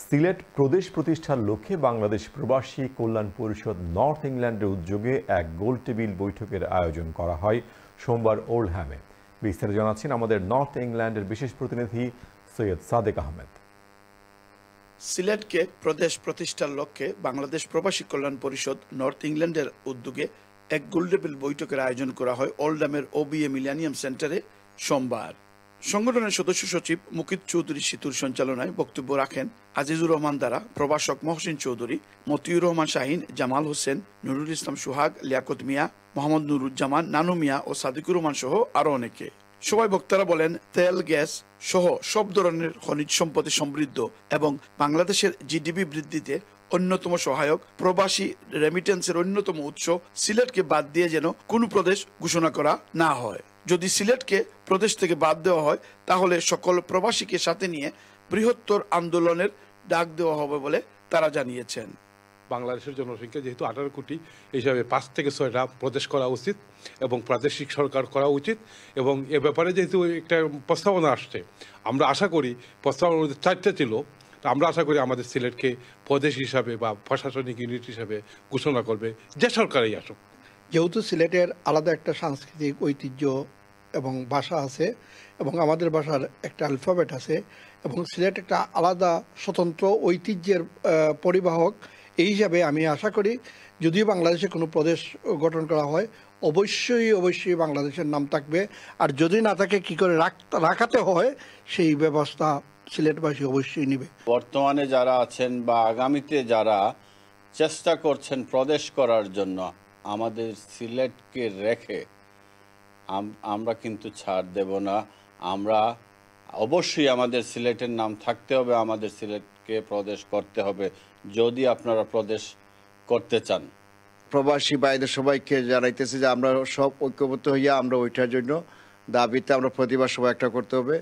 সিলেট প্রদেশ প্রতিষ্ঠার লক্ষ্যে বাংলাদেশ প্রবাসী কল্যাণ পরিষদ নর্থ ইংল্যান্ডের উদ্যোগে এক গোলটেবিল বৈঠকের আয়োজন করা হয় সোমবার ওল্ডহ্যামে। বিস্তারিত জানাচ্ছেন আমাদের নর্থ ইংল্যান্ডের বিশেষ প্রতিনিধি সৈয়দ সাদেক আহমেদ। সিলেটকে প্রদেশ প্রতিষ্ঠার লক্ষ্যে বাংলাদেশ প্রবাসী কল্যাণ পরিষদ নর্থ ইংল্যান্ডের উদ্যোগে এক গোলটেবিল বৈঠকের আয়োজন করা হয় ওল্ডহ্যামের OBA মিলেনিয়াম সেন্টারে সোমবার। সংগঠনের সদস্য সচিব মুকিত চৌধুরী সিতুর সঞ্চালনায় বক্তব্য রাখেন আজিজুর রহমান দ্বারা, প্রভাষক মহসিন চৌধুরী, মতিউর রহমান শাহিন, জামাল হোসেন, নুরুল ইসলাম সুহাগ, লিয়াকত মিয়া, মোহাম্মদ নুরুজ্জামান, নানু মিয়া ও সাদিকুর রহমান সহ আরো অনেকে। সবাই বক্তারা বলেন, তেল, গ্যাস সহ সব ধরনের খনিজ সম্পদে সমৃদ্ধ এবং বাংলাদেশের GDP বৃদ্ধিতে অন্যতম সহায়ক প্রবাসী রেমিটেন্সের অন্যতম উৎস সিলেটকে বাদ দিয়ে যেন কোনো প্রদেশ ঘোষণা করা না হয়। যদি সিলেটকে প্রদেশ থেকে বাদ দেওয়া হয় তাহলে সকল প্রবাসীকে সাথে নিয়ে বৃহত্তর আন্দোলনের ডাক দেওয়া হবে বলে তারা জানিয়েছেন। বাংলাদেশের জনসংখ্যা যেহেতু 18 কোটি, হিসাবে 5 থেকে 6টা প্রদেশ করা উচিত এবং প্রাদেশিক সরকার করা উচিত। এবং এ ব্যাপারে যেহেতু একটা প্রস্তাবনা আসছে, আমরা আশা করি প্রস্তাবনার মধ্যে 4টা ছিল, আমরা আশা করি আমাদের সিলেটকে প্রদেশ হিসাবে বা প্রশাসনিক ইউনিট হিসাবে ঘোষণা করবে যে সরকারই আসুক। যেহেতু সিলেটের আলাদা একটা সাংস্কৃতিক ঐতিহ্য এবং ভাষা আছে এবং আমাদের ভাষার একটা অ্যালফাবেট আছে এবং সিলেট একটা আলাদা স্বতন্ত্র ঐতিহ্যের পরিবাহক, এই হিসাবে আমি আশা করি যদিও বাংলাদেশে কোনো প্রদেশ গঠন করা হয় অবশ্যই বাংলাদেশের নাম থাকবে, আর যদি না থাকে কি করে রাখাতে হয় সেই ব্যবস্থা সিলেটবাসী অবশ্যই নেবে। বর্তমানে যারা আছেন বা আগামীতে যারা চেষ্টা করছেন প্রদেশ করার জন্য, আমাদের সিলেটকে রেখে আমরা কিন্তু ছাড় দেব না। আমরা অবশ্যই আমাদের সিলেটের নাম থাকতে হবে, আমাদের সিলেটকে প্রদেশ করতে হবে যদি আপনারা প্রদেশ করতে চান। প্রবাসী ভাইদের সবাইকে জানাইতেছি যে আমরা সব ঐক্যবদ্ধ হইয়া আমরা ওইটার জন্য দাবিতে আমরা প্রতিবাদ সবাই একটা করতে হবে।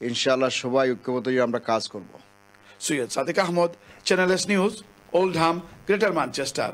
ইনশাআল্লাহ সবাই ঐক্যবদ্ধ হয়ে আমরা কাজ করব। Syed Sadek Ahmed, Channel S news, Oldham, Greater Manchester.